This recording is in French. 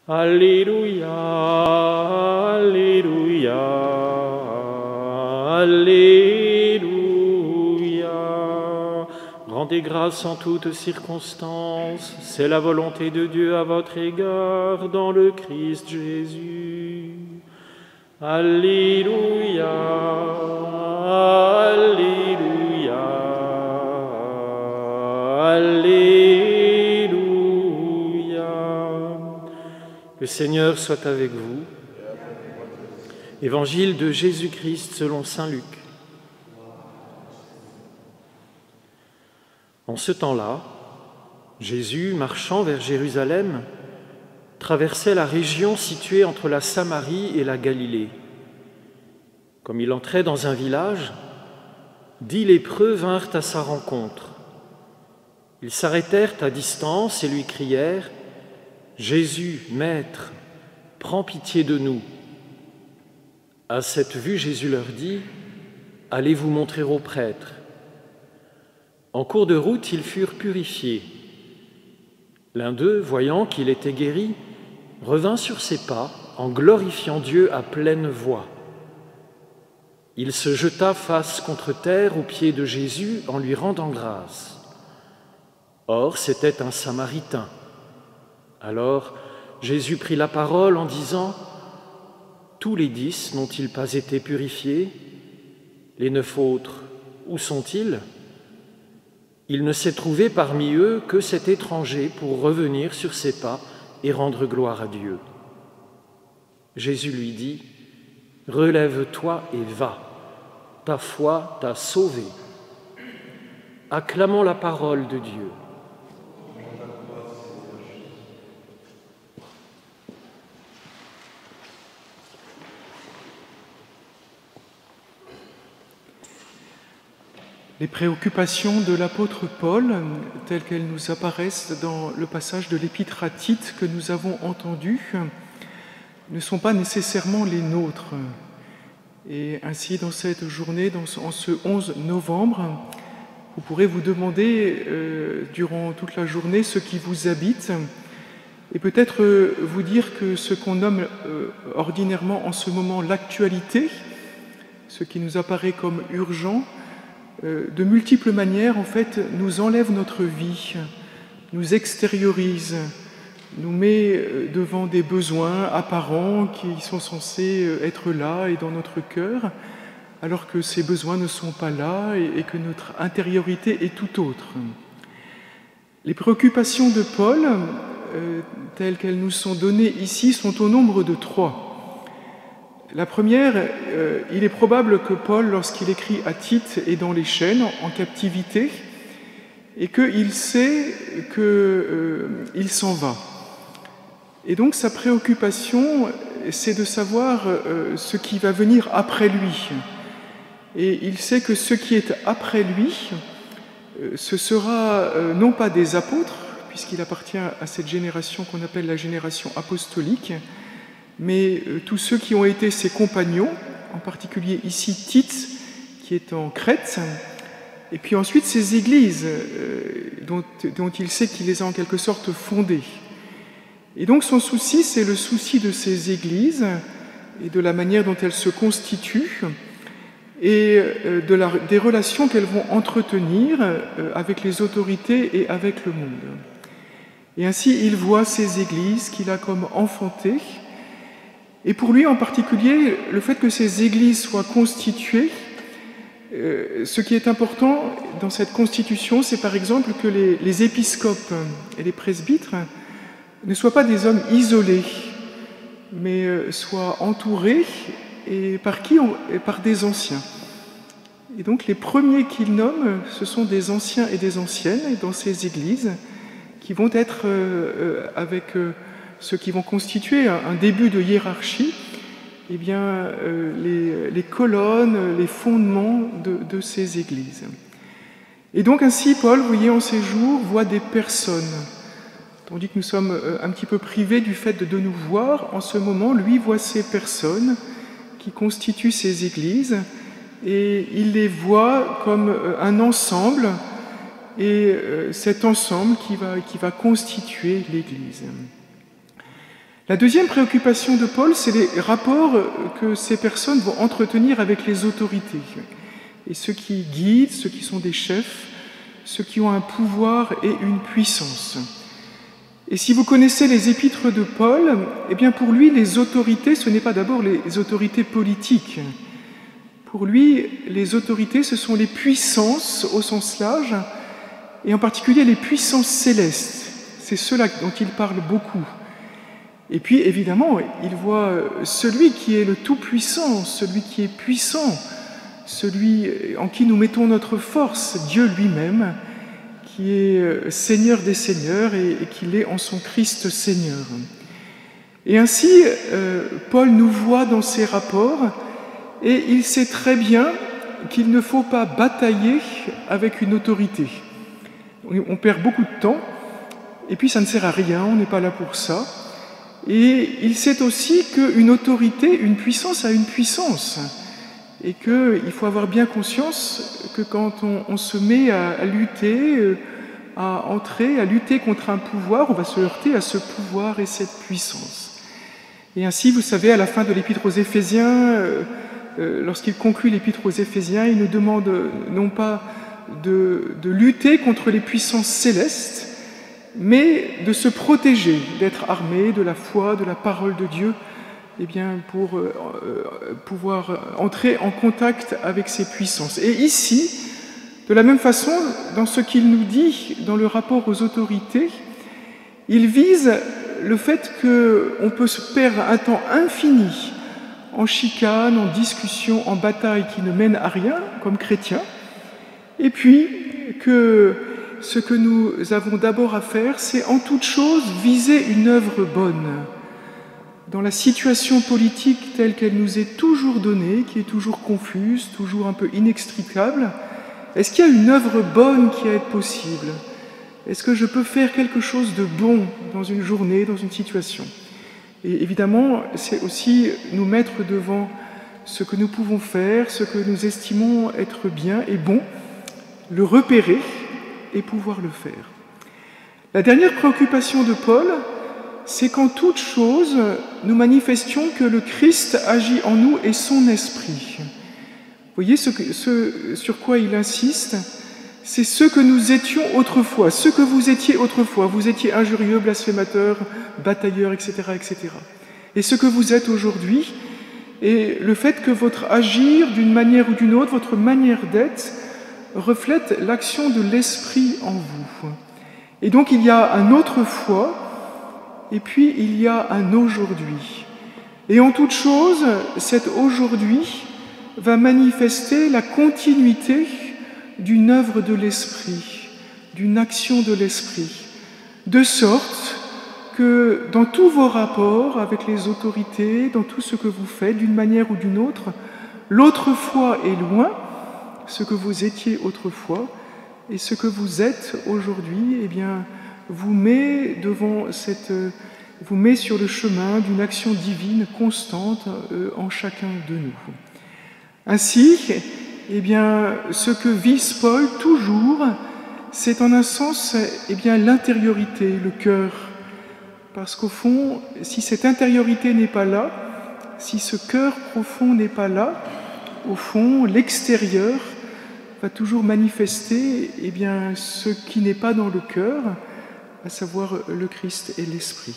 Alléluia, Alléluia, Alléluia. Rendez grâce en toutes circonstances, c'est la volonté de Dieu à votre égard dans le Christ Jésus. Alléluia, Alléluia, Alléluia. Le Seigneur soit avec vous. Évangile de Jésus-Christ selon saint Luc. En ce temps-là, Jésus, marchant vers Jérusalem, traversait la région située entre la Samarie et la Galilée. Comme il entrait dans un village, 10 lépreux vinrent à sa rencontre. Ils s'arrêtèrent à distance et lui crièrent : « Jésus, Maître, prends pitié de nous. » À cette vue, Jésus leur dit : « Allez vous montrer aux prêtres. » En cours de route, ils furent purifiés. L'un d'eux, voyant qu'il était guéri, revint sur ses pas en glorifiant Dieu à pleine voix. Il se jeta face contre terre aux pieds de Jésus en lui rendant grâce. Or, c'était un Samaritain. Alors, Jésus prit la parole en disant : « Tous les 10 n'ont-ils pas été purifiés ? Les 9 autres, où sont-ils ? Il ne s'est trouvé parmi eux que cet étranger pour revenir sur ses pas et rendre gloire à Dieu. » Jésus lui dit : « Relève-toi et va, ta foi t'a sauvé. » Acclamons la parole de Dieu. Les préoccupations de l'apôtre Paul, telles qu'elles nous apparaissent dans le passage de l'Épître à Tite que nous avons entendu, ne sont pas nécessairement les nôtres. Et ainsi, dans cette journée, en ce 11 novembre, vous pourrez vous demander durant toute la journée ce qui vous habite et peut-être vous dire que ce qu'on nomme ordinairement en ce moment l'actualité, ce qui nous apparaît comme urgent, de multiples manières, en fait, nous enlève notre vie, nous extériorise, nous met devant des besoins apparents qui sont censés être là et dans notre cœur, alors que ces besoins ne sont pas là et que notre intériorité est tout autre. Les préoccupations de Paul, telles qu'elles nous sont données ici, sont au nombre de 3. La première, il est probable que Paul, lorsqu'il écrit à Tite, est dans les chaînes, en captivité, et qu'il sait qu'il s'en va. Et donc sa préoccupation, c'est de savoir ce qui va venir après lui. Et il sait que ce qui est après lui, ce sera non pas des apôtres, puisqu'il appartient à cette génération qu'on appelle la génération apostolique, mais tous ceux qui ont été ses compagnons, en particulier ici Tite, qui est en Crète, et puis ensuite ces églises dont il sait qu'il les a en quelque sorte fondées. Et donc son souci, c'est le souci de ces églises et de la manière dont elles se constituent et des relations qu'elles vont entretenir avec les autorités et avec le monde. Et ainsi, il voit ces églises qu'il a comme enfantées. Et pour lui en particulier, le fait que ces églises soient constituées, ce qui est important dans cette constitution, c'est par exemple que les épiscopes et les presbytres ne soient pas des hommes isolés, mais soient entourés et par qui ? Par des anciens. Et donc les premiers qu'il nomme, ce sont des anciens et des anciennes dans ces églises qui vont être avec ceux qui vont constituer un début de hiérarchie, eh bien, les colonnes, les fondements de ces églises. Et donc ainsi, Paul, vous voyez, en ces jours, voit des personnes. Tandis que nous sommes un petit peu privés du fait de nous voir, en ce moment, lui voit ces personnes qui constituent ces églises, et il les voit comme un ensemble, et cet ensemble qui va constituer l'Église. La deuxième préoccupation de Paul, c'est les rapports que ces personnes vont entretenir avec les autorités. Et ceux qui guident, ceux qui sont des chefs, ceux qui ont un pouvoir et une puissance. Et si vous connaissez les épîtres de Paul, eh bien pour lui, les autorités, ce n'est pas d'abord les autorités politiques. Pour lui, les autorités, ce sont les puissances au sens large, et en particulier les puissances célestes. C'est cela dont il parle beaucoup. Et puis, évidemment, il voit celui qui est le Tout-Puissant, celui qui est puissant, celui en qui nous mettons notre force, Dieu lui-même, qui est Seigneur des Seigneurs et qu'il est en son Christ Seigneur. Et ainsi, Paul nous voit dans ses rapports, et il sait très bien qu'il ne faut pas batailler avec une autorité. On perd beaucoup de temps, et puis ça ne sert à rien, on n'est pas là pour ça. Et il sait aussi qu'une autorité, une puissance a une puissance, et qu'il faut avoir bien conscience que quand on se met à lutter, à entrer, à lutter contre un pouvoir, on va se heurter à ce pouvoir et cette puissance. Et ainsi, vous savez, à la fin de l'Épître aux Éphésiens, lorsqu'il conclut l'Épître aux Éphésiens, il nous demande non pas de lutter contre les puissances célestes, mais de se protéger, d'être armé de la foi, de la parole de Dieu, eh bien, pour pouvoir entrer en contact avec ces puissances. Et ici, de la même façon, dans ce qu'il nous dit dans le rapport aux autorités, il vise le fait qu'on peut se perdre un temps infini en chicane, en discussion, en bataille qui ne mène à rien, comme chrétiens, et puis que ce que nous avons d'abord à faire, c'est en toute chose viser une œuvre bonne. Dans la situation politique telle qu'elle nous est toujours donnée, qui est toujours confuse, toujours un peu inextricable, est-ce qu'il y a une œuvre bonne qui est possible? Est-ce que je peux faire quelque chose de bon dans une journée, dans une situation? Et évidemment, c'est aussi nous mettre devant ce que nous pouvons faire, ce que nous estimons être bien et bon, le repérer et pouvoir le faire. La dernière préoccupation de Paul, c'est qu'en toute chose, nous manifestions que le Christ agit en nous et son esprit. Vous voyez ce sur quoi il insiste, c'est ce que nous étions autrefois, ce que vous étiez autrefois. Vous étiez injurieux, blasphémateur, batailleur, etc., etc. Et ce que vous êtes aujourd'hui, et le fait que votre agir d'une manière ou d'une autre, votre manière d'être, reflète l'action de l'Esprit en vous. Et donc il y a un autrefois, et puis il y a un aujourd'hui. Et en toute chose, cet aujourd'hui va manifester la continuité d'une œuvre de l'Esprit, d'une action de l'Esprit, de sorte que dans tous vos rapports avec les autorités, dans tout ce que vous faites, d'une manière ou d'une autre, l'autrefois est loin, ce que vous étiez autrefois, et ce que vous êtes aujourd'hui, eh bien, vous met sur le chemin d'une action divine constante en chacun de nous. Ainsi, eh bien, ce que vise Paul toujours, c'est en un sens eh bien, l'intériorité, le cœur. Parce qu'au fond, si cette intériorité n'est pas là, si ce cœur profond n'est pas là, au fond, l'extérieur va toujours manifester eh bien, ce qui n'est pas dans le cœur, à savoir le Christ et l'Esprit.